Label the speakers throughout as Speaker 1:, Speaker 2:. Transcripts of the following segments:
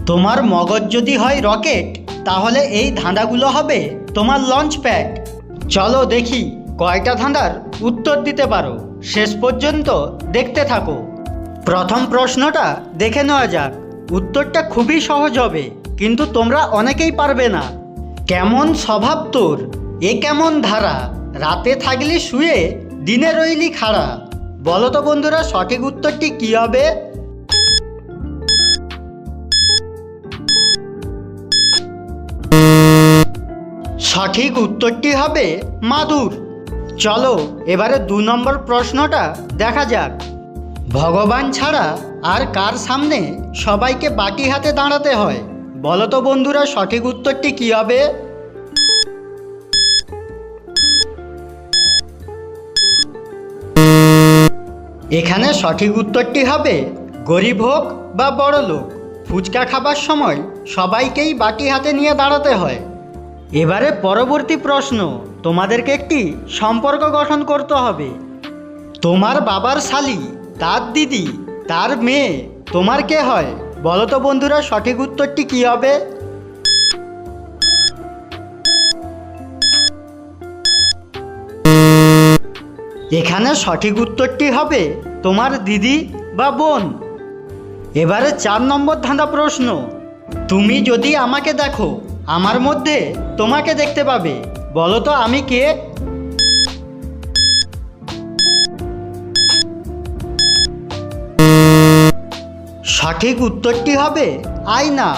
Speaker 1: তোমার মগজ যদি হয় রকেট, তাহলে এই ধাঁধাগুলো হবে তোমার লঞ্চ প্যাড। চলো দেখি কয়টা ধাঁধার উত্তর দিতে পারো। শেষ পর্যন্ত দেখতে থাকো। প্রথম প্রশ্নটা দেখে নেওয়া যাক। উত্তরটা খুবই সহজ হবে, কিন্তু তোমরা অনেকেই পারবে না। কেমন স্বভাব তোর, এ কেমন ধারা, রাতে থাকলি শুয়ে দিনে রইলি খাড়া। বলো তো বন্ধুরা, সঠিক উত্তরটি কী হবে? সঠিক উত্তরটি হবে মাদুর। চলো এবারে 2 নম্বর প্রশ্নটা দেখা যাক। ভগবান ছাড়া আর কার সামনে সবাইকে বাটি হাতে দাঁড়াতে হয়? বলো তো বন্ধুরা, সঠিক উত্তরটি কী হবে? এখানে সঠিক উত্তরটি হবে গরিব হোক বা বড় লোক, ফুচকা খাবার সময় সবাইকেই বাটি হাতে নিয়ে দাঁড়াতে হয়। এবারে পরবর্তী প্রশ্ন, তোমাদেরকে একটি সম্পর্ক গঠন করতে হবে। তোমার বাবার শালি, তার দিদি, তার মেয়ে তোমার কে হয়? বলো তো বন্ধুরা, সঠিক উত্তরটি কী হবে? এখানে সঠিক উত্তরটি হবে তোমার দিদি বা বোন। এবারে 4 নম্বর ধাঁধা প্রশ্ন। তুমি যদি আমাকে দেখো, আমার মধ্যে তোমাকে দেখতে পাবে। বলো তো আমি কে? সঠিক উত্তরটি হবে আয়না।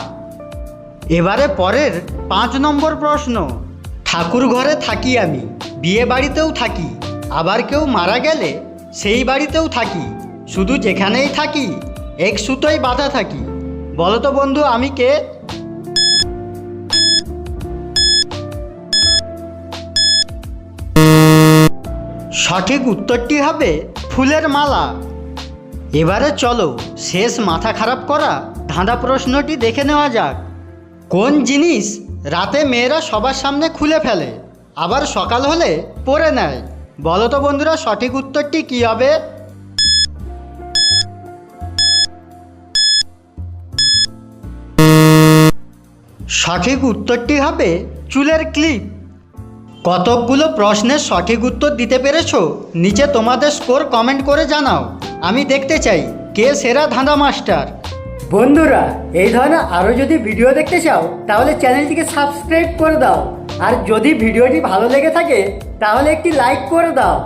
Speaker 1: এবারে পরের 5 নম্বর প্রশ্ন। ঠাকুর ঘরে থাকি আমি, বিয়ে বাড়িতেও থাকি, আবার কেউ মারা গেলে সেই বাড়িতেও থাকি, শুধু যেখানেই থাকি এক সুতোয় বাঁধা থাকি। বলো তো বন্ধু আমি কে? সঠিক উত্তরটি হবে ফুলের মালা। এবারে চলো শেষ মাথা খারাপ করা ধাঁধা প্রশ্নটি দেখে নেওয়া যাক। কোন জিনিস রাতে মেয়েরা সবার সামনে খুলে ফেলে, আবার সকাল হলে পরে নেয়? বলো তো বন্ধুরা, সঠিক উত্তরটি কী হবে? সঠিক উত্তরটি হবে চুলের ক্লিপ। কতকগুলো প্রশ্নের সঠিক উত্তর দিতে পেরেছো? নিচে তোমাদের স্কোর কমেন্ট করে জানাও। আমি দেখতে চাই কে সেরা ধাঁধা মাস্টার। বন্ধুরা, এই ধরনের আরও যদি ভিডিও দেখতে চাও তাহলে চ্যানেলটিকে সাবস্ক্রাইব করে দাও। আর যদি ভিডিওটি ভালো লেগে থাকে তাহলে একটি লাইক করে দাও।